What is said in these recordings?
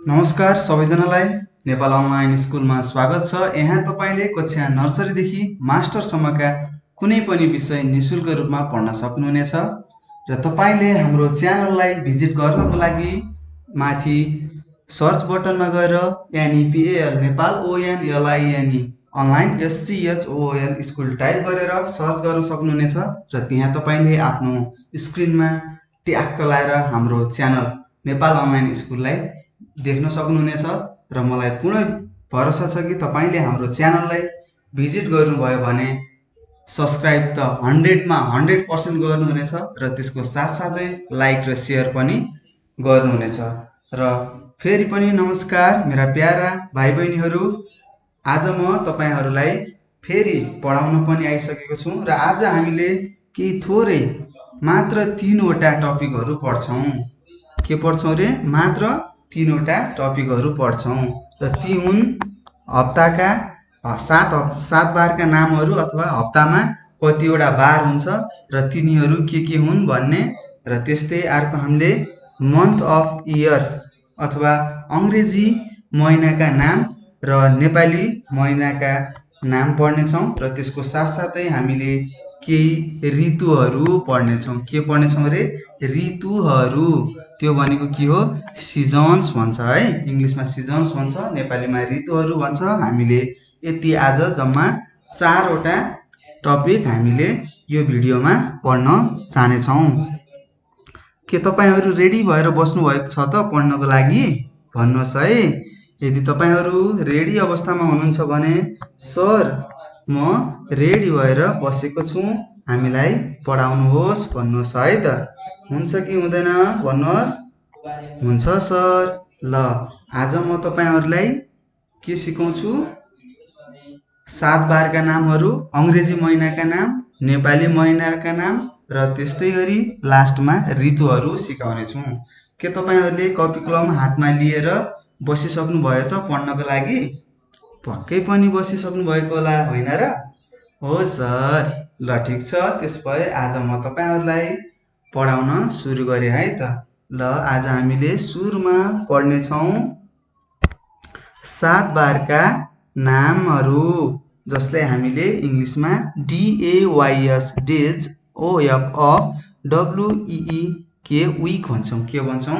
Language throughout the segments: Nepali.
नमस्कार सबैजनालाई नेपाल अनलाइन स्कुलमा स्वागत छ। यहाँ तपाईले कक्षा नर्सरीदेखि मास्टरसम्मका कुनै पनि विषय निशुल्क रूपमा पढ्न सक्नुहुनेछ र तपाईले हाम्रो च्यानललाई भिजिट गर्नको लागि माथि सर्च बटनमा गएर NEPAL Nepal ONLINE online SCHOOL school type गरेर सर्च गर्न सक्नुहुनेछ र त्यहाँ तपाईले आफ्नो स्क्रिनमा ट्याग लाएर हाम्रो च्यानल नेपाल अनलाइन स्कुललाई देख्न सक्नुहुनेछ र मलाई पूर्ण भरोसा छ कि तपाईले हाम्रो च्यानललाई भिजिट गर्नुभयो भने सब्स्क्राइब त 100 मा 100% गर्नुहुनेछ र त्यसको साथसाथै लाइक र शेयर पनि गर्नुहुनेछ। र फेरि पनि नमस्कार मेरा प्यारा भाइ बहिनीहरू, आज म तपाईहरुलाई फेरि पढाउन पनि आइसकेको छु र आज हामीले केही थोरै मात्र 3 वटा टपिकहरु पढ्छौं। के पढ्छौं रे? मात्र 3 वटा टपिकहरु पढ्छौं र ती हुन् हप्ताका 7 बारका नामहरु अथवा हप्तामा कतिवटा बार हुन्छ र तिनीहरु के हुन् भन्ने र त्यस्तै अर्को हामीले मन्थ अफ इयर्स अथवा अंग्रेजी महिनाका नाम र नेपाली महिनाका नाम पढ्ने छौं र त्यसको साथसाथै हामीले केही ऋतुहरु पढ्ने छौं। के पढ्ने छौं रे? ऋतुहरु। त्यो भनेको के हो? सिजन्स भन्छ है, इंग्लिशमा सिजन्स भन्छ, नेपालीमा ऋतुहरु भन्छ। हामीले यति आज जम्मा 4 वटा टपिक हामीले यो भिडियोमा पढ्न चाहने छौं। के तपाईहरु रेडी भएर बस्नु भएको छ त पढ्नको लागि? भन्नुहोस् है। यदि तपाईहरु रेडी अवस्थामा हुनुहुन्छ भने सर म रेडी भएर बसेको छु, हामीलाई पढाउनुहोस् भन्नुहोस् है त। हुन्छ कि हुँदैन भन्नुहोस्? हुन्छ सर। ल आज म तपाईहरुलाई के सिकाउँछु? 7 बारका नामहरु, अंग्रेजी महिनाका नाम, नेपाली महिनाका नाम र त्यस्तै गरी लास्टमा ऋतुहरु सिकाउने छु। के तपाईहरुले कपी कलम हातमा लिएर बसिसक्नु भयो त पढ्नको लागि? पक्कै पनि बसिसक्नु भएको होला होइन र? हो सर। ल ठीक छ, त्यसभए आज म तपाईहरुलाई पढाउन सुरु गरे है त। ल आज हामीले सुरुमा पढ्ने छौं 7 बारका नामहरु, जसलाई हामीले इंग्लिशमा DAYS डेज OFF वीक भन्छौं। के भन्छौं?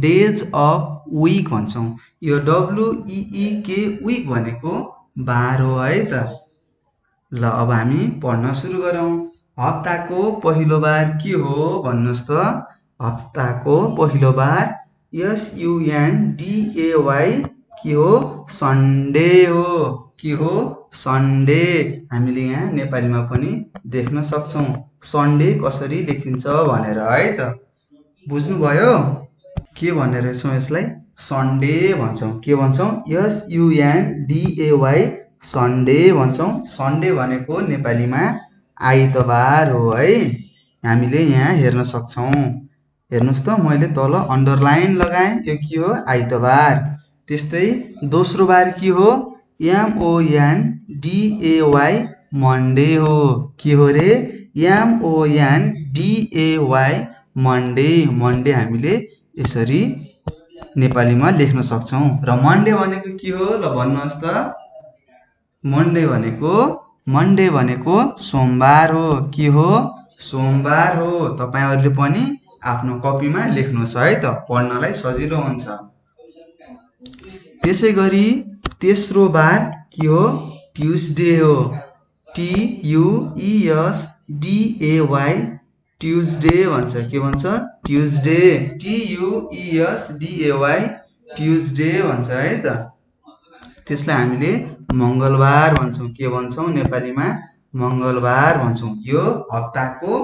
डेज अफ वीक भन्छौं। यो WEEK वीक भनेको बार हो है त। ल अब हामी पढ्न सुरु गरौं। हप्ताको पहिलो बार के हो भन्नुस् त? हप्ताको पहिलो बार SUNDAY के हो? सन्डे हो। के हो? सन्डे। हामीले यहाँ नेपालीमा पनि देख्न सक्छौं सन्डे कसरी लेखिन्छ भनेर है त। बुझ्नुभयो के भनेर छौं यसलाई? सन्डे भन्छौं। के भन्छौं? SUNDAY सन्डे भन्छौं। सन्डे भनेको नेपालीमा आइतबार हो है। हामीले यहाँ हेर्न सक्छौं। हेर्नुस् त मैले तल अन्डरलाइन लगाए, यो के हो? आइतबार। त्यस्तै दोस्रो बार के हो? MONDAY मन्डे हो। के हो रे? MONDAY Monday. मन्डे हामीले यसरी नेपालीमा लेख्न सक्छौं। र मन्डे भनेको के हो? ल भन्नुहोस् त। मन्डे भनेको सोमबार हो। के हो? सोमबार हो। तपाईहरुले पनि आफ्नो कपीमा लेख्नुहोस् है त, पढ्नलाई सजिलो हुन्छ। त्यसैगरी तेस्रो बार के हो? ट्युसडे हो। TUESDAY ट्युसडे भन्छ। के भन्छ? ट्युसडे। TUESDAY ट्युसडे भन्छ है त। त्यसलाई हामीले मंगलबार भन्छौं। के भन्छौं नेपालीमा? मंगलबार भन्छौं। यो हप्ताको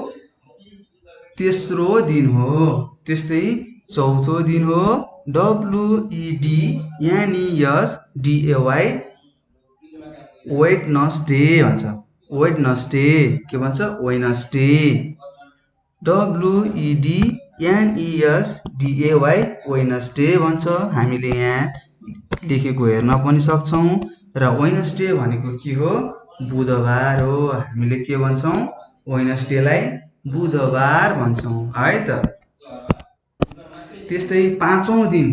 तेस्रो दिन हो। त्यस्तै चौथो दिन हो WEDNESDAY वेडनसडे भन्छ। वेडनसडे। के भन्छ? वेडनसडे। WEDNESDAY वेडनसडे भन्छ। हामीले यहाँ लेखेको हेर्न पनि सक्छौं। र वेडनसडे भनेको के हो? बुधबार हो। हामीले के भन्छौं? वेडनसडेलाई बुधबार भन्छौं है त। त्यस्तै पाँचौं दिन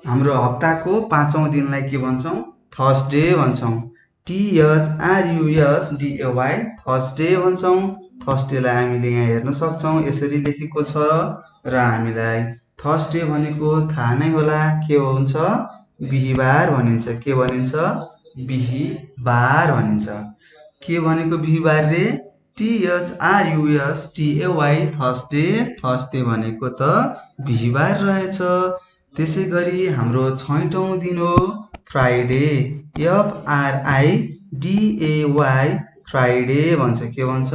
हाम्रो हप्ताको पाँचौं दिनलाई के भन्छौं? थर्सडे भन्छौं। THRUSDAY थर्सडे भन्छौं। थर्सडेलाई हामीले यहाँ हेर्न सक्छौं, यसरी लेखेको छ र हामीलाई थर्सडे भनेको थाहा नै होला के हुन्छ? बिहीबार भनिन्छ। के भनिन्छ? बिहीबार भनिन्छ। के भनेको बिहीबार रे? THRUSDAY Thursday. थर्सडे भनेको त बिहीबार रहेछ। त्यसै गरी हाम्रो 6औं दिन हो फ्राइडे। FRIDAY फ्राइडे भन्छ। के भन्छ?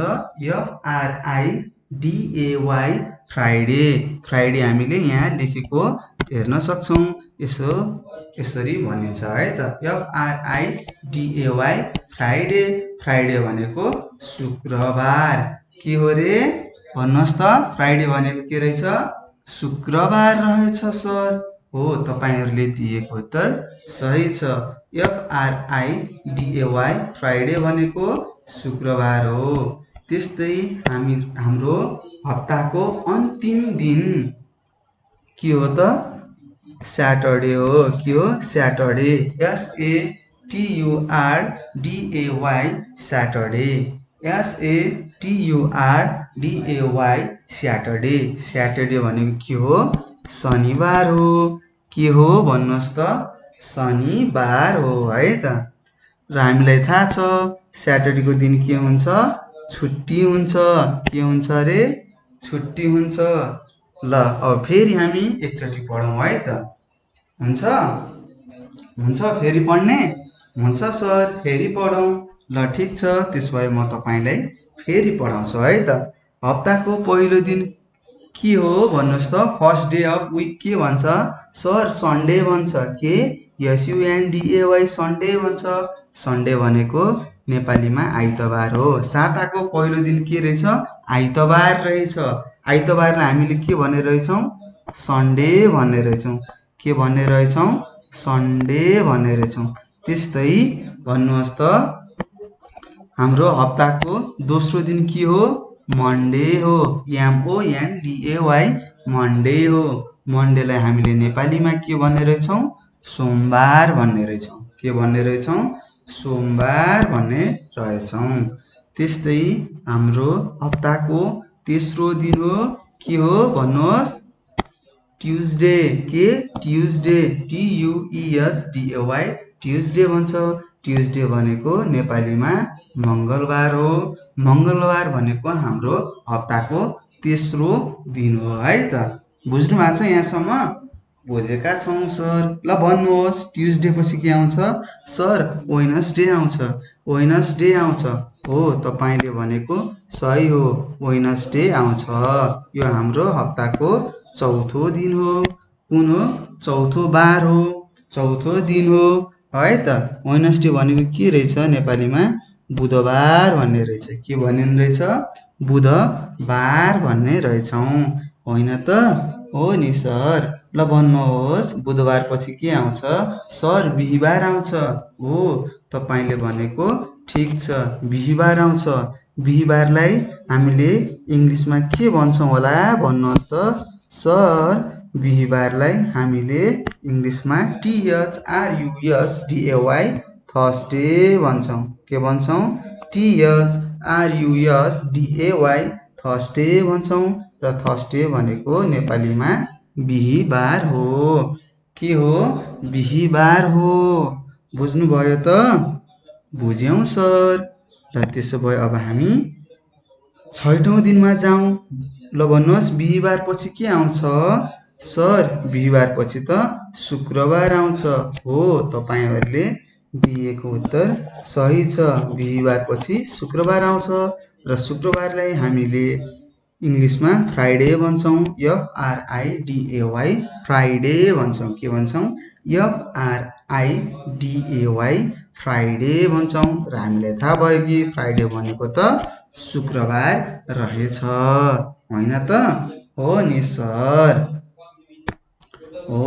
FRIDAY Friday. फ्राइडे हामीले यहाँ लेखेको हेर्न सक्छौं। यसरी भनिन्छ है त। FRIDAY Friday. फ्राइडे भनेको शुक्रबार। के हो रे? भन्नुहोस् त, फ्राइडे भनेको के रहेछ? शुक्रबार रहेछ सर। हो, तपाईहरुले दिएको उत्तर सही छ। FRIDAY फ्राइडे भनेको शुक्रबार हो। त्यस्तै हाम्रो हप्ताको अन्तिम दिन के हो त? स्याटरडे हो। के हो? Saturday. SATURDAY Saturday. SATURDAY Saturday. Saturday भनेको के हो? शनिबार हो। के हो भन्नुहोस् त? शनिबार हो है त। र हामीलाई थाहा छ स्याटरडेको दिन के हुन्छ? छुट्टी हुन्छ। के हुन्छ रे? छुट्टी हुन्छ। ल, अब फेरि हामी एकचोटि पढौँ है त। हुन्छ? हुन्छ फेरि पढ्ने? हुन्छ सर, फेरि पढौँ। ल ठिक छ, त्यसो भए म तपाईलाई फेरि पढाउँछु है त। हप्ताको पहिलो दिन के हो भन्नुहोस् त? फर्स्ट डे अफ विक के भन्छ? सर सन्डे भन्छ। के? SUNDAY सन्डे भन्छ। सन्डे भनेको नेपालीमा आइतबार हो। साताको पहिलो दिन के रहेछ? आइतबार रहेछ। आइतबारलाई हामीले के भन्ने रहेछौं? सन्डे भन्ने रहेछौं। के भन्ने रहेछौं? सन्डे भन्ने रहेछौं। त्यस्तै भन्नुहोस् त, हाम्रो हप्ताको दोस्रो दिन के हो? मन्डे हो। MONDAY मन्डे हो। मन्डेलाई हामीले नेपालीमा के भन्ने रहेछौं? सोमबार भन्ने रहेछौं। के भन्ने रहेछौं? सोमबार भन्ने रहेछौं। त्यस्तै हाम्रो हप्ताको तेस्रो दिन हो के हो भन्नुहोस्? ट्युजडे। के? ट्युजडे। TUESDAY ट्युजडे भन्छ। ट्युजडे भनेको नेपालीमा मंगलबार हो। मंगलबार भनेको हाम्रो हप्ताको तेस्रो दिन हो है त। बुझ्नु भएको छ यहाँसम्म? बुझेका छौं सर। ल भन्नुहोस्, ट्युजडे पछि के आउँछ? सर वेडनेसडे आउँछ। वेडनेसडे आउँछ। हो, तपाईले भनेको सही हो, वेडनेसडे आउँछ। यो हाम्रो हप्ताको चौथो दिन हो। कुन हो? चौथो बार हो, चौथो दिन हो है त। वेडनेसडे भनेको के रहेछ नेपालीमा? बुधबार भन्ने रहेछ। के भन्ने रहेछ? बुधबार भन्ने रहेछौं होइन त? हो नि सर। ल भन्नुहोस्, बुधबार पछि के आउँछ? सर बिहीबार आउँछ। हो, तपाईले भनेको ठिक छ, बिहीबार आउँछ। बिहीबारलाई हामीले इंग्लिशमा के भन्छौं होला भन्नुहोस् त? सर बिहीबारलाई हामीले इंग्लिशमा THRUSDAY थर्सडे भन्छौं। के भन्छौं? THRUSDAY Thursday भन्छौं। र थर्सडे भनेको नेपालीमा बिहीबार हो। के हो? बिहीबार हो। बुझ्नुभयो त? बुझ्यौं सर। र त्यसो भए अब हामी 6औं दिनमा जाउँ। ल भन्नुहोस्, बिहीबार पछि के आउँछ? सर बिहीबार पछि त शुक्रबार आउँछ। हो, तपाईहरुले दिएको उत्तर सही छ। बिहीबार पछि शुक्रबार आउँछ र शुक्रबारलाई हामीले इंग्लिशमा फ्राइडे भन्छौं। FRIDAY फ्राइडे भन्छौं। के भन्छौं? FRIDAY Friday भन्छौं। र हामीलाई थाहा भयो कि फ्राइडे भनेको त शुक्रबार रहेछ होइन त? हो नि सर। हो,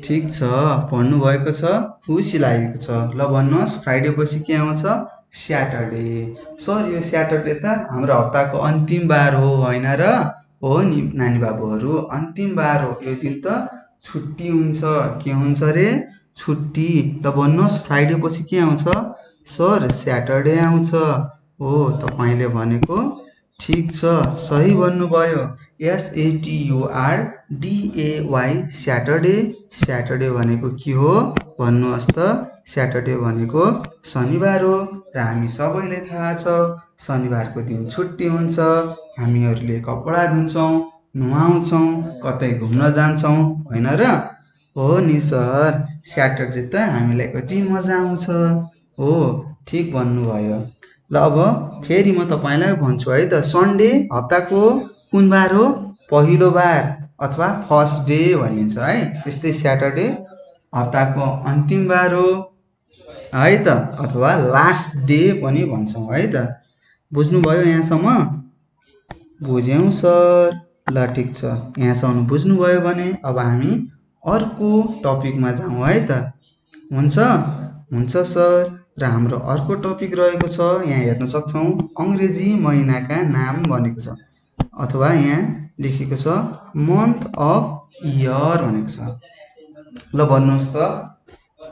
ठिक छ, पढ्नु भएको छ, खुसी लागेको छ। ल भन्नुहोस्, फ्राइडे पछि के आउँछ? स्याटरडे। सर यो स्याटरडे त हाम्रो हप्ताको अन्तिम बार हो होइन र? हो नि नानी बाबुहरू, अन्तिम बार हो। यो दिन त छुट्टी हुन्छ। के हुन्छ रे? छुट्टी। ल भन्नुहोस् फ्राइडे पछि के आउँछ? सर स्याटरडे आउँछ। हो तपाईँले भनेको ठिक छ, सही भन्नुभयो। SATURDAY Saturday. स्याटरडे भनेको के हो भन्नुहोस् त? स्याटरडे भनेको शनिबार हो र हामी सबैले थाहा छ शनिबारको दिन छुट्टी हुन्छ। हामीहरूले कपडा धुन्छौँ, नुहाउँछौँ, कतै घुम्न जान्छौँ, होइन र? हो नि सर, स्याटरडे त हामीलाई कति मजा आउँछ। हो ठिक भन्नुभयो। ल अब फेरि म तपाईँलाई भन्छु है त। सन्डे हप्ताको कुन बार हो? पहिलो बार अथवा फर्स्ट डे भनिन्छ है। त्यस्तै स्याटरडे हप्ताको अन्तिम बार हो है त, अथवा लास्ट डे पनि भन्छौँ है त। बुझ्नुभयो यहाँसम्म? बुझ्यौँ सर। ल ठिक छ, यहाँसम्म बुझ्नुभयो भने अब हामी अर्को टपिकमा जाउँ है त। हुन्छ? हुन्छ सर। र हाम्रो अर्को टपिक रहेको छ, यहाँ हेर्न सक्छौँ अङ्ग्रेजी महिनाका नाम भनेको छ, अथवा यहाँ लेखेको छ मन्थ अफ इयर भनेको छ। ल भन्नुहोस् त,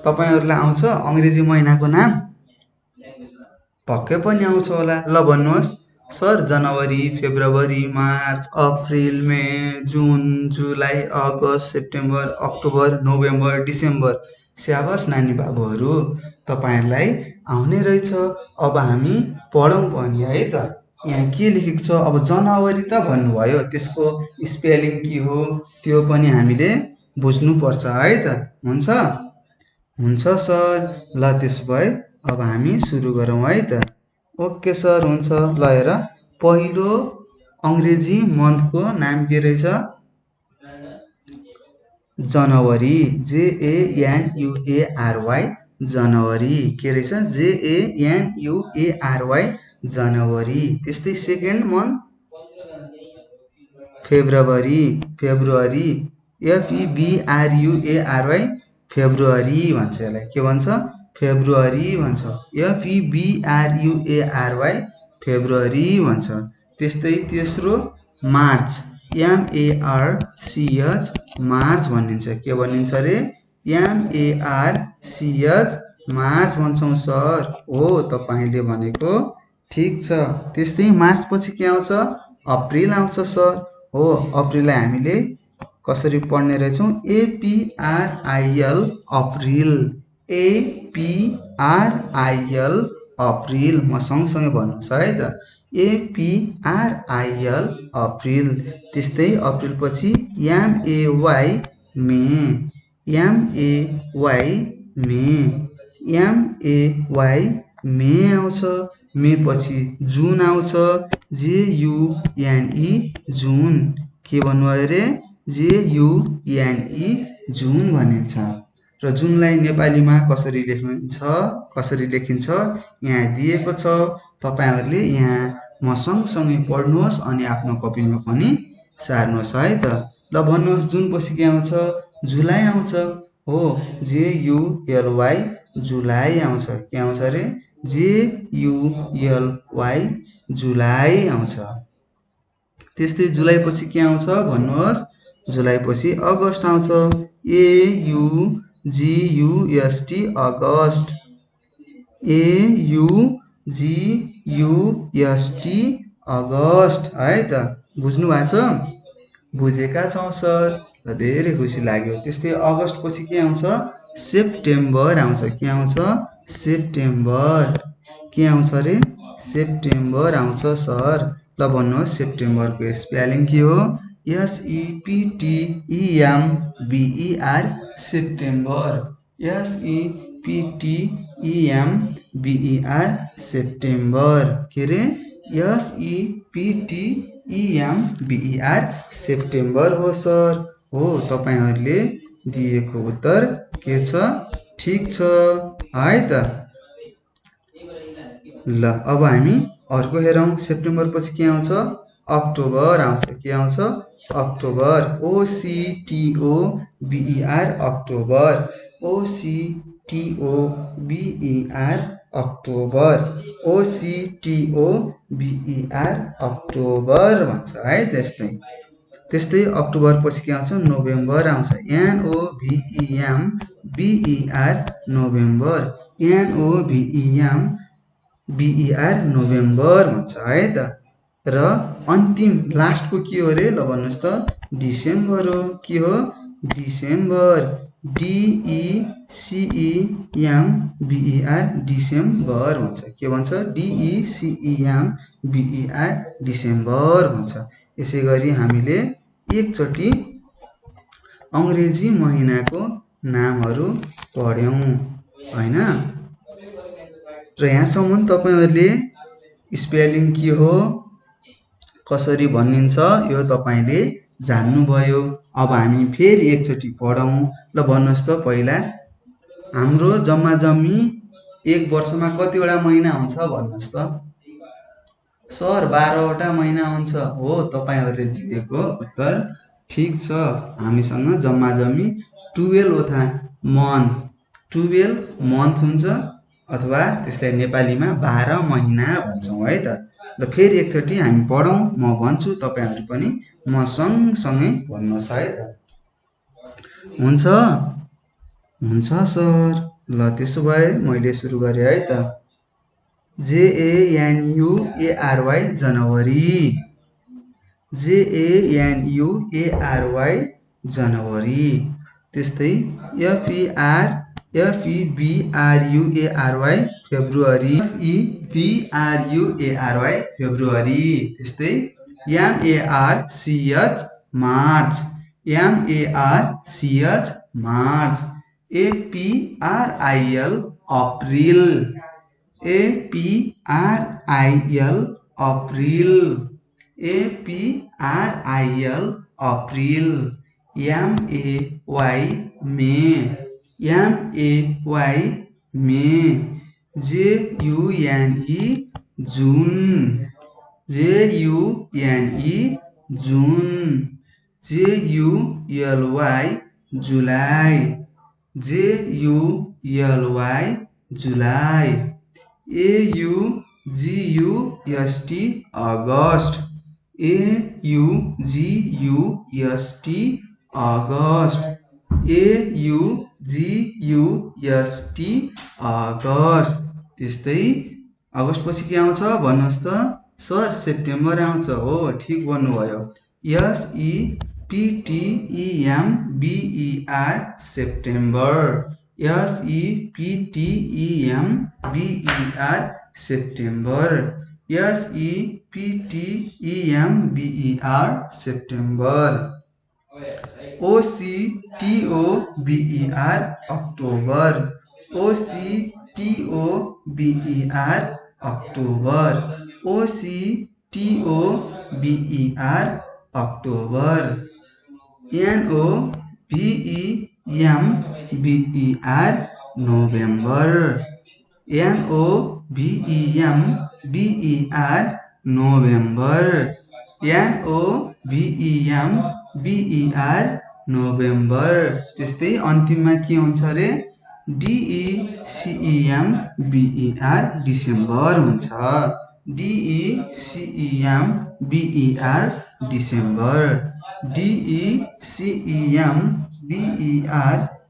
तपाईँहरूलाई आउँछ अङ्ग्रेजी महिनाको नाम? पक्कै पनि आउँछ होला। ल भन्नुहोस्। सर जनवरी, फेब्रुअरी, मार्च, अप्रिल, मे, जुन, जुलाई, अगस्त, सेप्टेम्बर, अक्टोबर, नोभेम्बर, डिसेम्बर। स्याबास नानी बाबुहरू, तपाईँहरूलाई आउने रहेछ। अब हामी पढौँ पनि है त। यहाँ के लेखेको छ? अब जनवरी त भन्नुभयो, त्यसको स्पेलिङ के हो त्यो पनि हामीले बुझ्नुपर्छ है त। हुन्छ? हुन्छ सर। ल त्यसो भए अब हामी सुरु गरौँ है त। ओके सर, हुन्छ। ल हेर, पहिलो अङ्ग्रेजी मन्थको नाम के रहेछ? जनवरी। JANUARY जनवरी। के रहेछ? JANUARY जनवरी। त्यस्तै second month February. February. FEBRUARY February भन्छ यसलाई। के भन्छ? फेब्रुअरी भन्छ। FEBRUARY फेब्रुअरी भन्छ। त्यस्तै तेस्रो मार्च। MARCH मार्च भनिन्छ। के भनिन्छ रे? MARCH मार्च भन्छौँ सर। हो तपाईँले भनेको ठिक छ। त्यस्तै मार्च पछि के आउँछ? अप्रिल आउँछ सर। हो अप्रिललाई हामीले कसरी पढ्ने रहेछौँ? APRIL April. APRIL April. म सँगसँगै भन्नुहोस् है त। APRIL April. त्यस्तै अप्रिल पछि MAY मे। MAY मे। MAY मे आउँछ। मे पछि जुन आउँछ। JUNE जुन। के भन्नुभयो रे? JUNE जुन भनिन्छ। र जुनलाई नेपालीमा कसरी लेखिन्छ यहाँ दिएको छ। तपाईँहरूले यहाँ म सँगसँगै पढ्नुहोस् अनि आफ्नो कपीमा पनि सार्नुहोस् है त। ल भन्नुहोस्, जुन पछि के आउँछ? जुलाई आउँछ। हो JULY जुलाई आउँछ। के आउँछ रे? JULY जुलाई आउँछ। त्यस्तै जुलाई पछि के आउँछ भन्नुहोस्? जुलाई पछि अगस्त आउँछ। AUGUST अगस्त। AUGUST अगस्त है त। बुझ्नु भएको छ? बुझेका छौँ सर। र धेरै खुसी लाग्यो। त्यस्तै अगस्त पछि के आउँछ? सेप्टेम्बर आउँछ। के आउँछ? सेप्टेम्बर। के आउँछ रे? सेप्टेम्बर आउँछ सर। ल भन्नुहोस् सेप्टेम्बरको स्पेलिङ के हो? SEPTEMBER September. SEPTEMBER September. के रे? SEPTEMBER सेप्टेम्बर हो सर। हो तपाईँहरूले दिएको उत्तर के छ? ठिक छ है त। ल अब हामी अर्को हेरौँ। सेप्टेम्बर पछि के आउँछ? अक्टोबर आउँछ। के आउँछ? October. OCTOBER October. OCTOBER October. OCTOBER October भन्छ है। त्यस्तै त्यस्तै अक्टोबर पछि के आउँछ नोभेम्बर आउँछ NOVEMBER नोभेम्बर NOVEMBER नोभेम्बर भन्छ है त र अन्तिम लास्टको के हो रे ल भन्नुस् त डिसेम्बर हो के हो डिसेम्बर DECEMBER डिसेम्बर भन्छ के भन्छ DECEMBER डिसेम्बर भन्छ यसै गरी हामीले एकचोटी अंग्रेजी महिनाको नामहरू पढ्यौं हैन र यहाँसम्म तपाईहरुले स्पेलिङ के हो कसरी भनिन्छ यो तपाईले जान्नुभयो अब हामी फेरि एकचोटी पढौं ल भन्नुस् त पहिला हाम्रो जम्मा जम्मी एक वर्षमा कतिवटा महिना हुन्छ भन्नुस् त सर 12 वटा महिना हुन्छ हो तपाईहरुले दिएको उत्तर ठीक छ हामीसँग जम्मा जम्मी 12 वटा मन्थ हुन्छ अथवा त्यसलाई नेपालीमा 12 महिना भन्छौं है त ल फेरि एकचोटी हामी पढौं म भन्छु तपाईहरु पनि म सँगसँगै भन्नुस् है त हुन्छ सर ल त्यसो भए मैले सुरु गरे है त JANUARY जनवरी JANUARY जनवरी त्यस्तै FEBRUARY फेब्रुअरी फेब्रुअरी त्यस्तै MARCH March APRIL April April MAY मे JUNE जून JULY जुलाई AUGUST अगस्त अगस्त त्यस्तै अगस्त पछि के आउँछ भन्नुस् त सर सेप्टेम्बर आउँछ हो ठीक भन्नुभयो SEPTEMBER September September OCTOBER October October NOVEMBER November November त्यस्तै अन्तिममा के हुन्छ रे DECEMBER डिसेम्बर हुन्छ DECEMBER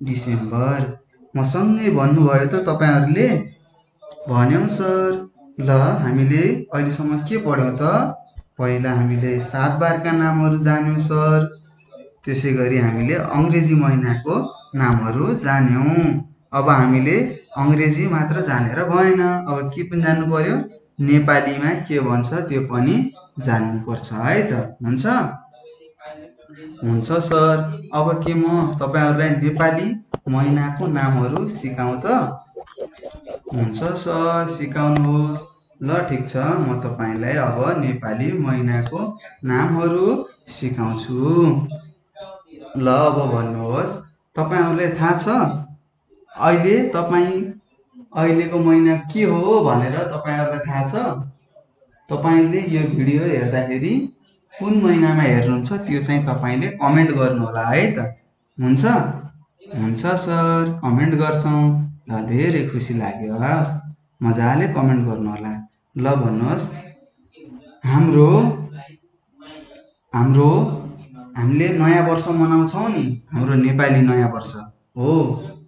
डिसेम्बर मसँगै भन्नुभयो त तपाईहरुले भन्यौ सर ल हामीले अहिलेसम्म के पढ्यौं त पहिला हामीले 7 बारका नामहरू जान्यौं सर त्यसैगरी हामीले अंग्रेजी महिनाको नामहरू जान्यौं अब हामीले अंग्रेजी मात्र जानेर भएन अब के पनि जान्नु पर्यो नेपालीमा के भन्छ त्यो पनि जान्नु पर्छ है त हुन्छ सर अब के म तपाईहरुलाई नेपाली महिनाको नामहरू सिकाउँ त हुन्छ सर सिकाउनुहोस् ल ठीक छ म तपाईलाई अब नेपाली महिनाको नामहरू सिकाउँछु ल अब भन्नुहोस् तपाईहरुलाई थाहा छ अहिलेको महिना के हो भनेर तपाईहरुलाई थाहा छ तपाईले यो भिडियो हेर्दाखेरि कुन महिनामा हेर्नुहुन्छ त्यो चाहिँ तपाईले कमेन्ट गर्नु होला है त हुन्छ सर कमेन्ट गर्छौं ल धेरै खुसी लाग्यो मजाले कमेन्ट गर्नु होला ल भन्नुहोस् हामीले नयाँ वर्ष मनाउँछौँ नि, हाम्रो नेपाली नयाँ वर्ष हो,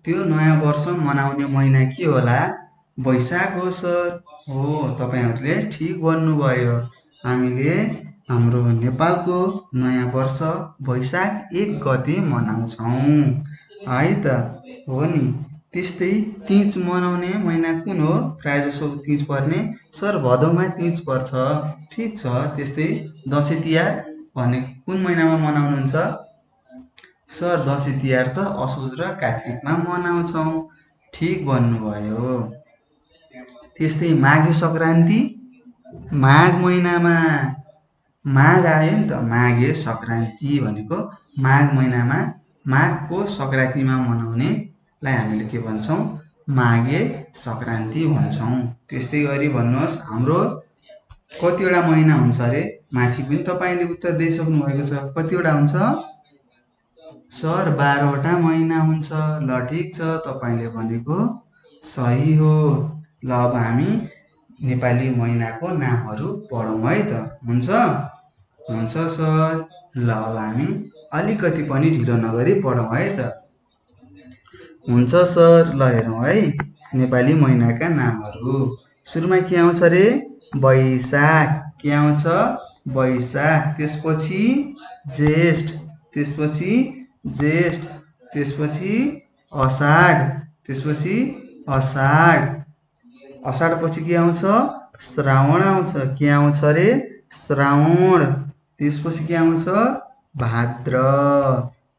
त्यो नयाँ वर्ष मनाउने महिना के होला? वैशाख हो सर। हो, तपाईहरूले ठिक भन्नुभयो। हामीले हाम्रो नेपालको नयाँ वर्ष वैशाख 1 गते मनाउँछौँ है त। हो नि। त्यस्तै तीज मनाउने महिना कुन हो? प्रायःजसो तीज पर्ने सर भदौमा तीज पर्छ। ठिक छ। त्यस्तै दसैँ तिहार भने कुन महिनामा मनाउनुहुन्छ? सर दसैँ तिहार त असोज र कार्तिकमा मनाउँछौँ। ठिक भन्नुभयो। त्यस्तै माघे सङ्क्रान्ति माघ महिनामा, माघ आयो नि त, माघे सङ्क्रान्ति भनेको माघ महिनामा माघको सङ्क्रान्तिमा मनाउनेलाई हामीले के भन्छौँ? माघे सङ्क्रान्ति भन्छौँ। त्यस्तै गरी भन्नुहोस् हाम्रो कतिवटा महिना हुन्छ अरे? माथि पनि तपाईँले उत्तर दिइसक्नु भएको छ। कतिवटा हुन्छ? सर 12वटा महिना हुन्छ। ल ठिक छ, तपाईँले भनेको सही हो। ल अब हामी नेपाली महिनाको नामहरू पढौँ है त। हुन्छ? हुन्छ सर। ल अब हामी अलिकति पनि ढिलो नगरी पढौँ है त। हुन्छ सर। ल हेरौँ है नेपाली महिनाका नामहरू। सुरुमा के आउँछ रे? वैशाख। के आउँछ? वैशाख। त्यसपछि ज्येष्ठ, त्यसपछि ज्येष्ठ, त्यसपछि अषाढ, त्यसपछि अषाढ, अषाढपछि के आउँछ? श्रावण आउँछ। के आउँछ रे? श्रावण। त्यसपछि के आउँछ? भाद्र।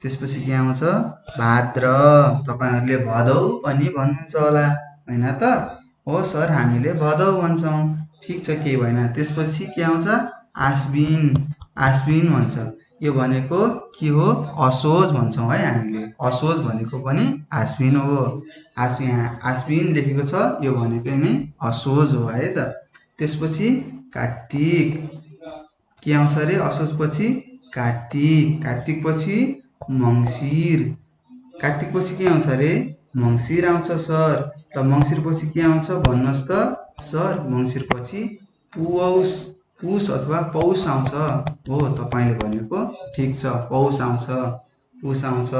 त्यसपछि के आउँछ? भाद्र। तपाईहरूले भदौ पनि भन्नुहुन्छ होला होइन त? हो सर, हामीले भदौ भन्छौँ। ठिक छ, केही भएन। त्यसपछि के आउँछ? आश्विन। आश्विन भन्छ। यो भनेको के हो? असोज भन्छौँ है हामीले। असोज भनेको पनि आश्विन हो। आश्विन लेखेको छ, यो भनेको नै असोज हो है त। त्यसपछि कार्तिक। के आउँछ अरे? असोजपछि कार्तिक। कार्तिकपछि मङ्सिर। कार्तिकपछि के आउँछ अरे? मङ्सिर आउँछ सर। र मङ्सिरपछि के आउँछ भन्नुहोस् त? सर मङ्सिरपछि पुष, पुष अथवा पौष आउँछ। हो, तपाईँले भनेको ठिक छ, पौष आउँछ। पुष आउँछ।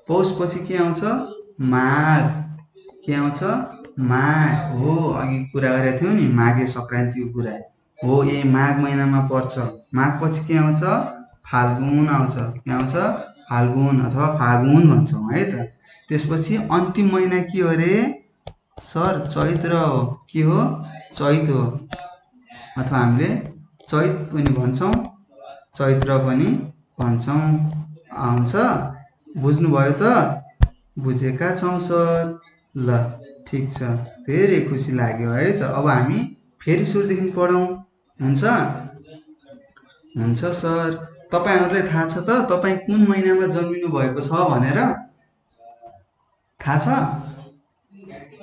पौषपछि के आउँछ? माघ। के आउँछ? माघ। हो, अघि कुरा गरेको थियौँ नि माघे सङ्क्रान्तिको कुरा। हो, यही माघ महिनामा पर्छ। माघपछि के आउँछ? फाल्गुन आउँछ। के आउँछ? फाल्गुन अथवा फागुन भन्छौँ है त। त्यसपछि अन्तिम महिना के हो अरे? सर चैत्र हो। के हो? चैत हो, अथवा हामीले चैत पनि भन्छौँ, चैत्र पनि भन्छौँ। आउँछ? बुझ्नुभयो त? बुझेका छौँ सर। ल ठिक छ, धेरै खुसी लाग्यो है त। अब हामी फेरि सुरुदेखि पढौँ। हुन्छ? हुन्छ सर। तपाईँहरूलाई थाहा छ त तपाईँ कुन महिनामा जन्मिनु भएको छ भनेर? थाहा छ?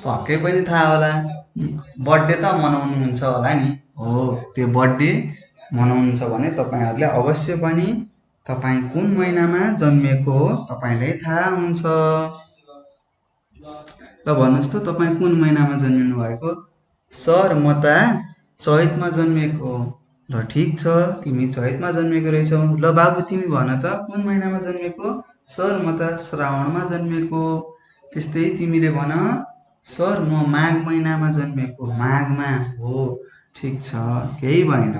पक्कै पनि थाहा होला। बर्थडे त मनाउनुहुन्छ होला नि। हो, त्यो बर्थडे मनाउनुहुन्छ भने तपाईँहरूले अवश्य पनि तपाईँ कुन महिनामा जन्मिएको हो तपाईँलाई थाहा हुन्छ। ल भन्नुहोस् त तपाईँ कुन महिनामा जन्मिनु भएको? सर म त चैतमा जन्मिएको हो। ल ठिक छ, तिमी चैतमा जन्मेको रहेछौ। ल बाबु तिमी भन त कुन महिनामा जन्मेको? सर म त श्रावणमा जन्मेको। त्यस्तै तिमीले भन। सर म माघ महिनामा जन्मेको। माघमा। हो, ठिक छ, केही भएन।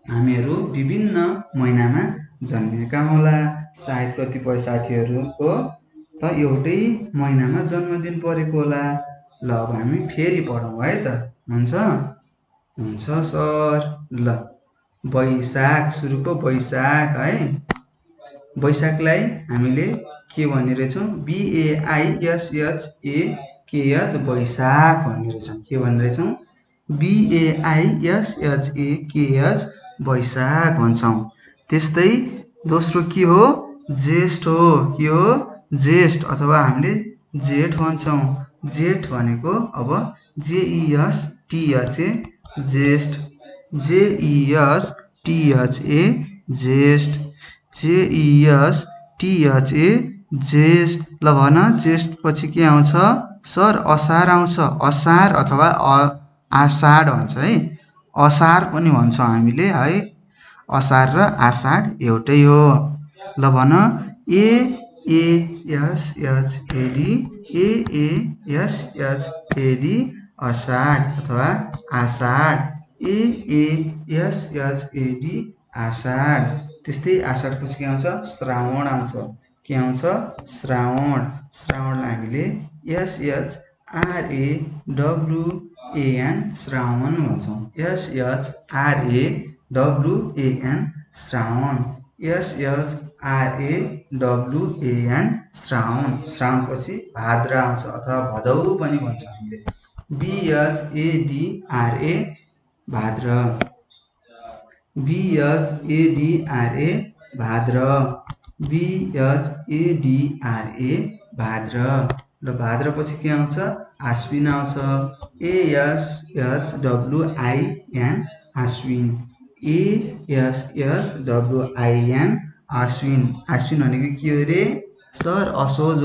हामीहरू विभिन्न महिनामा जन्मेका होला। सायद कतिपय साथीहरूको त एउटै महिनामा जन्मदिन परेको होला। ल अब हामी फेरि पढौँ है त। हुन्छ? हुन्छ सर। ल वैशाख, सुरुको वैशाख है। वैशाखलाई हामीले के भन्ने रहेछौँ? BAISHAKH वैशाख भन्ने रहेछौँ। के भन्ने रहेछौँ? BAISHAKH वैशाख भन्छौँ। त्यस्तै दोस्रो के हो? ज्येष्ठ हो। के हो? ज्येष्ठ अथवा हामीले जेठ भन्छौँ। जेठ भनेको अब JESTHA ज्येष्ठ, JESTHA ज्येष्ठ, JESTHA ज्येष्ठ। ल भन ज्येष्ठ पछि के आउँछ? सर असार आउँछ। असार अथवा आषाढ भन्छ है। असार पनि भन्छौँ हामीले है। असार र आषाढ एउटै हो। ल भन AASHAD AASHAD असाढ अथवा आषाढ AASHAD आषाढ। त्यस्तै आषाढपछि के आउँछ श्रावण आउँछ। के आउँछ श्रावण। श्रावणलाई हामीले SHRAWAN श्रावण भन्छौँ। SHRAWAN श्रावण SHRAWAN श्रावण। श्रावणपछि भाद्र आउँछ अथवा भदौ पनि भन्छौँ हामीले। BHADRA भाद्र BHADRA भाद्र BHADRA भाद्र। र भाद्रपछि के आउँछ आश्विन आउँछ। ASHWIN आश्विन ASHWIN आश्विन। आश्विन भनेको के हो रे सर असोज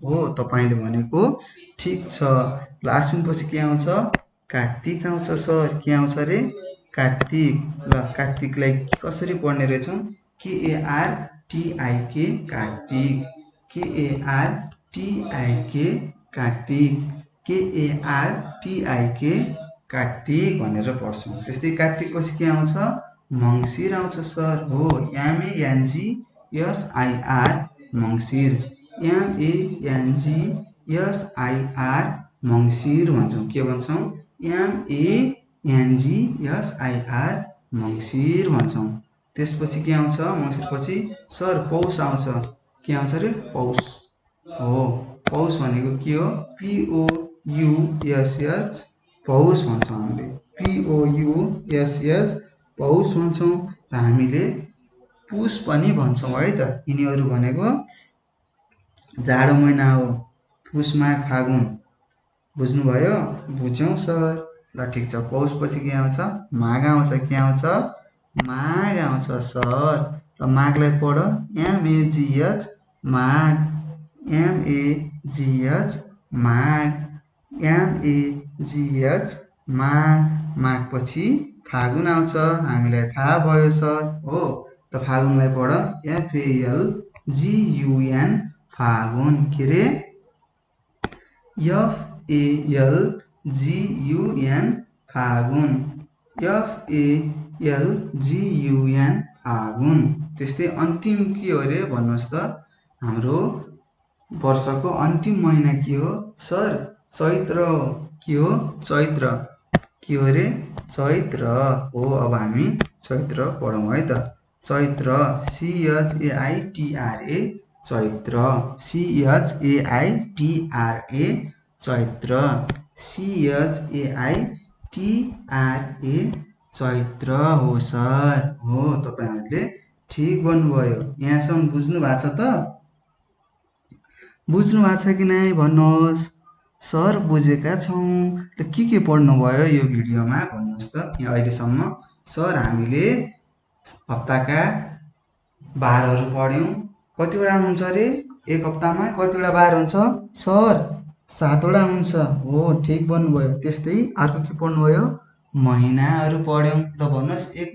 हो तपाईले भनेको ठीक छ। ल आश्विनपछि के आउँछ कार्तिक आउँछ सर। के आउँछ रे कार्तिक। ल कार्तिकलाई कसरी पढ्ने रहेछौँ KARTIK कार्तिक KARTIK कार्तिक KARTIK कार्तिक भनेर पढ्छौँ। त्यस्तै कार्तिकपछि के आउँछ मङ्सिर आउँछ सर हो MANGSIR मङ्सिर MANGSIR मङ्सिर भन्छौँ। के भन्छौँ MANGSIR मङ्सिर भन्छौँ। त्यसपछि के आउँछ मङ्सिरपछि सर पौष आउँछ। के आउँछ रे पौष हो। पौष भनेको के हो POUSH पौष भन्छौँ हामीले POUSH पौष भन्छौँ। र हामीले पुष पनि भन्छौँ है त। यिनीहरू भनेको जाडो महिना हो पुष माघ फागुन। बुझ्नुभयो बुझ्यौँ सर। ल ठिक छ पौषपछि के आउँछ माघ आउँछ। के आउँछ माघ आउँछ सर। र माघलाई पढ MAGH माघ MAGH माघ MAGH माघ। माघपछि फागुन आउँछ हामीलाई थाहा भयो सर हो। र फागुनलाई पढ FALGUN फागुन। के रे FALGUN फागुन FALGUN फागुन। त्यस्तै अन्तिम के हो रे भन्नुहोस् त हाम्रो वर्षको अन्तिम महिना के हो सर चैत्र हो। के हो चैत्र। के हो रे चैत्र हो। अब हामी चैत्र पढौँ है त। चैत्र CHAITRA चैत्र CHAITRA चैत्र CHAITRA चैत्र हो सर हो। तपाईहरूले ठिक भन्नुभयो। यहाँसम्म बुझ्नु भएको छ त बुझ्नु भएको छ कि नै भन्नुहोस्। सर बुझेका छौँ। र के पढ्नुभयो यो भिडियोमा भन्नुहोस् त। यहाँ अहिलेसम्म सर हामीले हप्ताका बारहरू पढ्यौँ। कतिवटा हुन्छ रे एक हप्तामा कतिवटा बार हुन्छ सर 7वटा हुन्छ हो ठिक भन्नुभयो। त्यस्तै अर्को के पढ्नुभयो महिनाहरू पढ्यौँ। ल भन्नुहोस् एक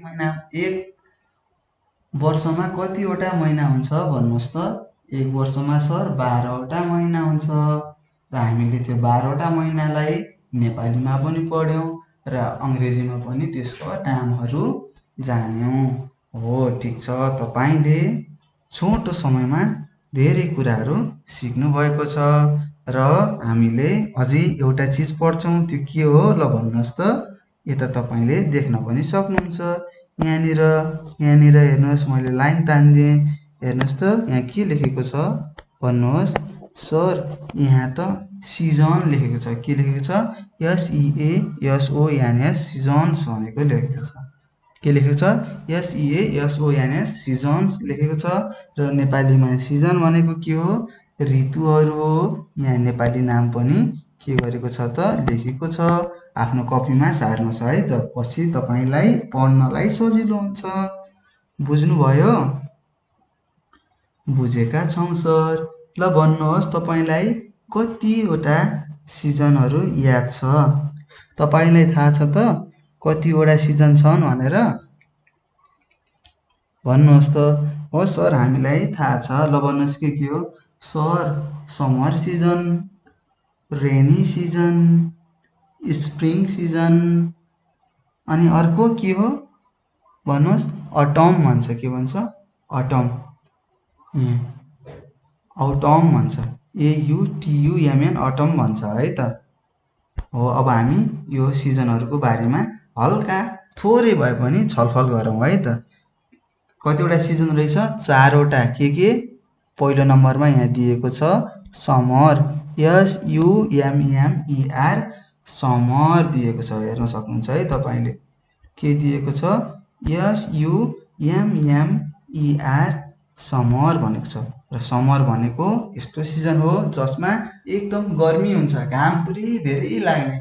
वर्षमा कतिवटा महिना हुन्छ भन्नुहोस् त। एक वर्षमा सर 12वटा महिना हुन्छ। र हामीले त्यो 12वटा महिनालाई नेपालीमा पनि पढ्यौँ र अङ्ग्रेजीमा पनि त्यसको नामहरू जान्यौँ हो ठिक छ। तपाईँले छोटो समयमा धेरै कुराहरू सिक्नु भएको छ। र हामीले अझै एउटा चिज पढ्छौँ त्यो के हो ल भन्नुहोस् त। यता तपाईँले देख्न पनि सक्नुहुन्छ। यहाँनिर हेर्नुहोस् मैले लाइन तानिदिएँ। हेर्नुहोस् त यहाँ के लेखेको छ भन्नुहोस् सर। यहाँ त सिजन लेखेको छ। के लेखेको छ SEASONS सिजन्स भनेको लेखेको छ। के लेखेको छ SEASONS सिजन्स लेखेको छ। र नेपालीमा सिजन भनेको के हो ऋतुहरू हो। यहाँ नेपाली नाम पनि के गरेको छ त लेखेको छ। आफ्नो कपीमा सार्नुहोस् है त। पछि तपाईँलाई पढ्नलाई सजिलो हुन्छ। बुझ्नुभयो बुझेका छौँ सर। ल भन्नुहोस् तपाईँलाई कतिवटा सिजनहरू याद छ। तपाईँलाई थाहा छ त कतिवटा सिजन छन् भनेर। भन्नुहोस् त। हो सर, हामीलाई थाहा छ। ल भन्नुहोस् के हो? Sir, summer season, rainy season, spring season, अनि अर्को के हो भन्नुहोस्? अटम भन्छ। के भन्छ? अटम। औटम भन्छ। AUTUMN, अटम भन्छ है त। हो, अब हामी यो सिजनहरूको बारेमा हल्का थोरै भए पनि छलफल गरौँ है त। कतिवटा सिजन रहेछ? 4वटा। के? पहिलो नम्बरमा यहाँ दिएको छ समर, SUMMER, समर दिएको छ। हेर्न सक्नुहुन्छ है तपाईँले। के दिएको छ? SUMMER, समर भनेको छ। र समर भनेको यस्तो सिजन हो जसमा एकदम गर्मी हुन्छ, घाम पुरै धेरै लाग्ने,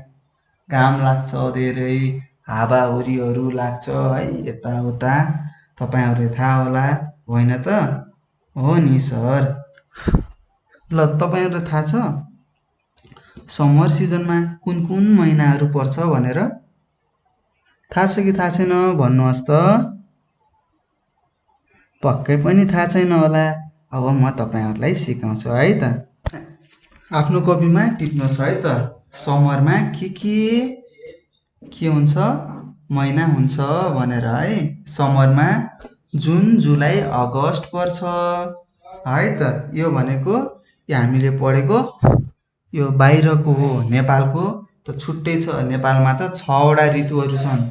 घाम लाग्छ धेरै, हावाहुरीहरू लाग्छ है, यताउता। तपाईँहरूले थाहा होला, होइन त? हो नि सर। ल, तपाईँहरूलाई थाहा छ समर सिजनमा कुन कुन महिनाहरू पर्छ भनेर? थाहा छ कि थाहा छैन भन्नुहोस् त? पक्कै पनि थाहा छैन होला। अब म तपाईँहरूलाई सिकाउँछु है त। आफ्नो कपीमा टिप्नुहोस् है त। समरमा के हुन्छ? महिना हुन्छ भनेर है। समरमा जुन, जुलाई, अगस्त पर्छ है त। यो भनेको यो हामीले पढेको यो बाहिरको हो, नेपालको त छुट्टै छ। नेपालमा त 6वटा ऋतुहरू छन्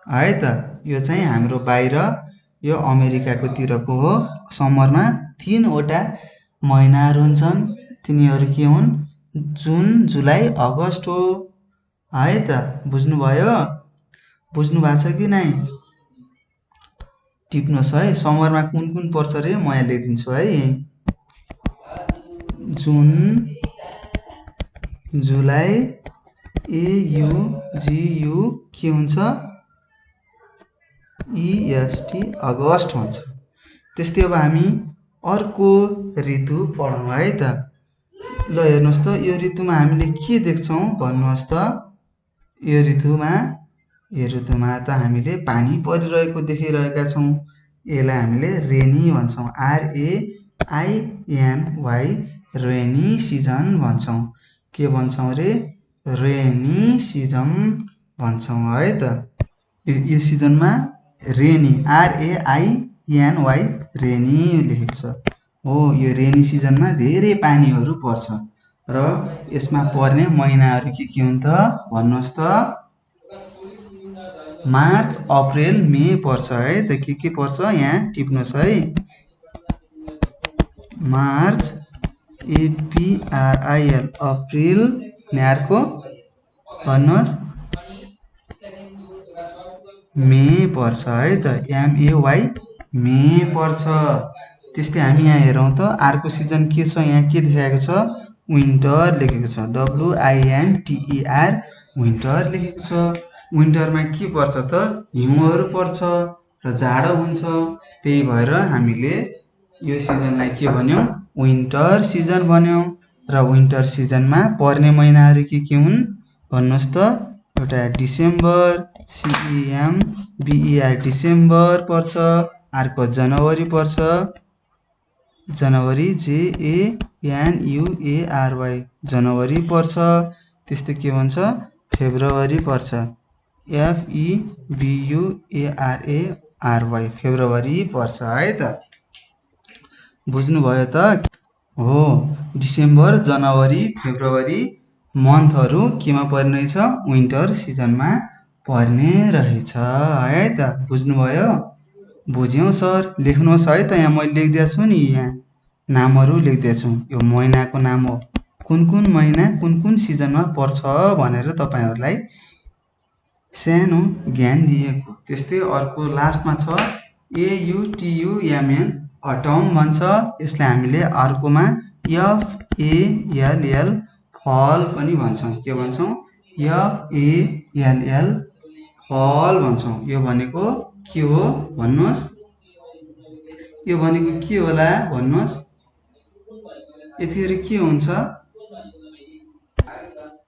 है त। यो चाहिँ हाम्रो बाहिर यो अमेरिकाकोतिरको हो। समरमा 3वटा महिनाहरू हुन्छन्। तिनीहरू के हुन्? जुन, जुलाई, अगस्त हो है त। बुझ्नुभयो? बुझ्नु भएको छ कि नै? टिप्नुहोस् है। समरमा कुन कुन पर्छ रे? म यहाँ लेखिदिन्छु है। जुन, जुलाई, AUGU, के हुन्छ? EST, अगस्त हुन्छ। त्यस्तै अब हामी अर्को ऋतु पढौँ है त। ल हेर्नुहोस् त, यो ऋतुमा हामीले के देख्छौँ भन्नुहोस् त? यो ऋतुमा त हामीले पानी परिरहेको देखिरहेका छौँ। यसलाई हामीले रेनी भन्छौँ। RAINY, रेनी सिजन भन्छौँ। के भन्छौँ रे? रेनी सिजन भन्छौँ है त। यो सिजनमा रेनी, RAINY, रेनी लेखेको छ। हो, यो रेनी सिजनमा धेरै पानीहरू पर्छ। र यसमा पर्ने महिनाहरू के हुन् त भन्नुहोस् त? मार्च, अप्रिल, मे पर्छ है त। के पर्छ? यहाँ टिप्नुहोस् है। मार्च, APRIL, अप्रिल, अनि अर्को भन्नुहोस्? मे पर्छ है त। MAY, मे पर्छ। त्यस्तै हामी यहाँ हेरौँ त, अर्को सिजन के छ? यहाँ के देखाएको छ? विन्टर लेखेको छ। WINTER, विन्टर लेखेको छ। विन्टरमा के पर्छ त? हिउँहरू पर्छ र जाडो हुन्छ। त्यही भएर हामीले यो सिजनलाई के भन्यौँ? विन्टर सिजन भन्यौँ। र विन्टर सिजनमा पर्ने महिनाहरू के हुन् भन्नुहोस् त? एउटा डिसेम्बर, CEMBER, डिसेम्बर पर्छ। अर्को जनवरी पर्छ। जनवरी, JANUARY, जनवरी पर्छ। त्यस्तै के भन्छ? फेब्रुअरी पर्छ। FEBRUARY, फेब्रुअरी पर्छ है त। बुझ्नुभयो त? हो, डिसेम्बर, जनवरी, फेब्रुअरी मन्थहरू केमा पर्ने रहेछ? विन्टर सिजनमा पर्ने रहेछ है त। बुझ्नुभयो? बुझ्यौँ सर। लेख्नुहोस् है त। यहाँ मैले लेखिदिएको छु नि, यहाँ नामहरू लेखिदिएको छु। यो महिनाको नाम हो। कुन कुन महिना कुन कुन सिजनमा पर्छ भनेर तपाईँहरूलाई सानो ज्ञान दिएको। त्यस्तै अर्को लास्टमा छ AUTUMN, अटम भन्छ। यसलाई हामीले अर्कोमा FALL, फल पनि भन्छौँ। के भन्छौँ? FALL, फल भन्छौँ। यो भनेको के हो भन्नुहोस्? यो भनेको के होला भन्नुहोस्? यतिखेर के हुन्छ?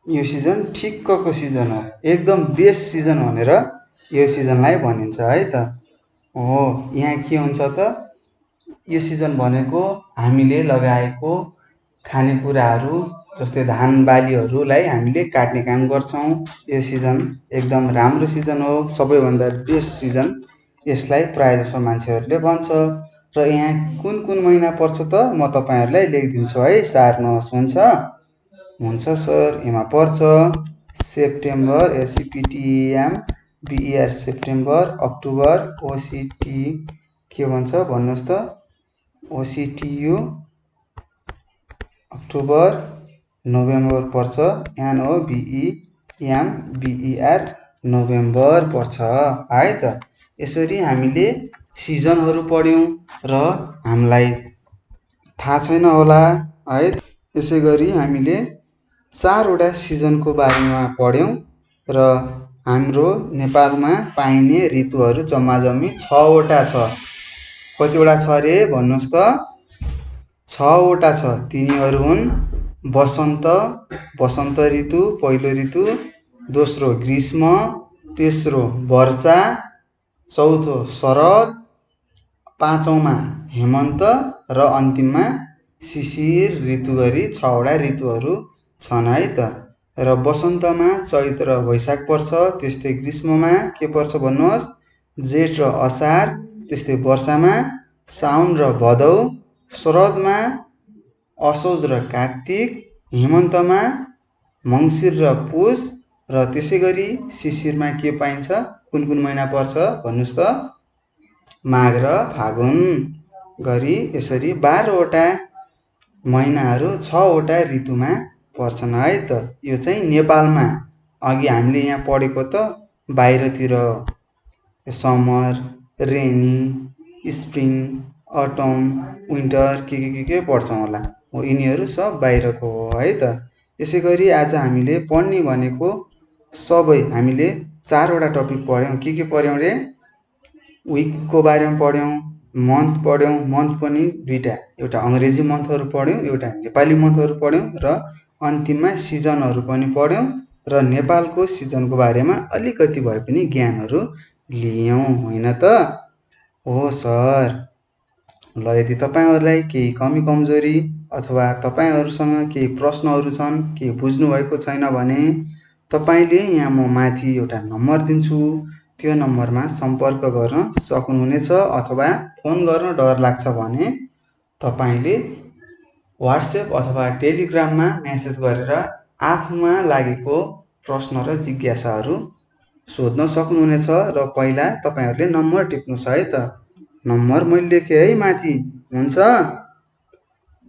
यो सिजन ठिक्कको सिजन हो, एकदम बेस्ट सिजन भनेर यो सिजनलाई भनिन्छ है त। हो यहाँ के हुन्छ त यो सिजन भनेको हामीले लगाएको खानेकुराहरू जस्तै धान बालीहरूलाई हामीले काट्ने काम गर्छौँ। यो सिजन एकदम राम्रो सिजन हो, सबैभन्दा बेस्ट सिजन यसलाई प्रायःजसो मान्छेहरूले भन्छ। र यहाँ कुन कुन महिना पर्छ त म तपाईँहरूलाई लेखिदिन्छु है, सार्नुहोस्। हुन्छ सर, यसमा पर्छ सेप्टेम्बर एसिपिटिएम बिइआर सेप्टेम्बर, अक्टोबर ओसिटी के भन्छ भन्नुहोस् त, ओसिटियु अक्टोबर, नोभेम्बर पर्छ एनओबिइएम बिइआर नोभेम्बर पर्छ है त। यसरी हामीले सिजनहरू पढ्यौँ र हामीलाई थाहा छैन होला है। यसै गरी हामीले 4वटा सिजनको बारेमा पढ्यौँ र हाम्रो नेपालमा पाइने ऋतुहरू जम्माजम्मी 6वटा छ। कतिवटा छ रे भन्नुहोस् त? 6वटा छ। तिनीहरू हुन् वसन्त ऋतु पहिलो ऋतु, दोस्रो ग्रीष्म, तेस्रो वर्षा, चौथो शरद, पाँचौँमा हेमन्त र अन्तिममा शिशिर ऋतु गरी 6वटा ऋतुहरू छन् है त। र वसन्तमा चैत र वैशाख पर्छ, त्यस्तै ग्रीष्ममा के पर्छ भन्नुहोस्, जेठ र असार, त्यस्तै वर्षामा साउन र भदौ, शरदमा असोज र कार्तिक, हेमन्तमा मङ्सिर र पुष, र त्यसै गरी शिशिरमा के पाइन्छ, कुन कुन महिना पर्छ भन्नुहोस् त, माघ र फागुन गरी यसरी 12वटा महिनाहरू 6वटा ऋतुमा पर्छन् है त। यो चाहिँ नेपालमा। अघि हामीले यहाँ पढेको त बाहिरतिर summer, rainy, spring, autumn, winter के पढ्छौँ होला, हो यिनीहरू सब बाहिरको हो है त। यसै गरी आज हामीले पढ्ने भनेको सबै हामीले 4वटा टपिक पढ्यौँ। के पढ्यौँ रे? विकको बारेमा पढ्यौँ, मन्थ पढ्यौँ, मन्थ पनि 2टा, एउटा अङ्ग्रेजी मन्थहरू पढ्यौँ, एउटा नेपाली मन्थहरू पढ्यौँ, र अन्तिममा सिजनहरू पनि पढ्यौँ र नेपालको सिजनको बारेमा अलिकति भए पनि ज्ञानहरू लियौँ होइन त? हो सर। ल, यदि तपाईँहरूलाई केही कमी कमजोरी अथवा तपाईँहरूसँग केही प्रश्नहरू छन्, केही बुझ्नुभएको छैन भने तपाईँले यहाँ म माथि एउटा नम्बर दिन्छु, त्यो नम्बरमा सम्पर्क गर्न सक्नुहुनेछ। अथवा फोन गर्न डर लाग्छ भने तपाईँले व्हाट्सएप अथवा टेलिग्राममा मेसेज गरेर आफूमा लागेको प्रश्न र जिज्ञासाहरू सोध्न सक्नुहुनेछ। र पहिला तपाईँहरूले नम्बर टिप्नुहोस् है त। नम्बर मैले लेखेँ है माथि,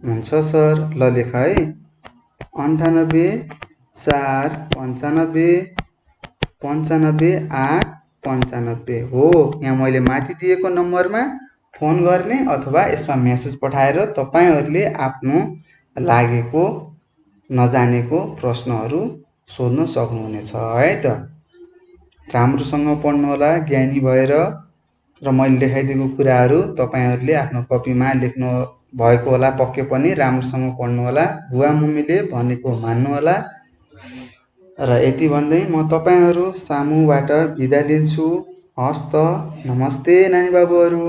हुन्छ सर। ल लेख है, 98 4 95 95 8 95 हो। यहाँ मैले माथि दिएको नम्बरमा फोन गर्ने अथवा यसमा मेसेज पठाएर तपाईँहरूले आफ्नो लागेको नजानेको प्रश्नहरू सोध्न सक्नुहुनेछ है त। राम्रोसँग पढ्नु होला, ज्ञानी भएर। र मैले लेखाइदिएको कुराहरू तपाईँहरूले आफ्नो कपीमा लेख्नु भएको होला पक्कै पनि। राम्रोसँग पढ्नु होला, बुवा मम्मीले भनेको मान्नु होला। र यति भन्दै म तपाईँहरू सामुबाट बिदा लिन्छु। हस्त, नमस्ते नानी बाबुहरू।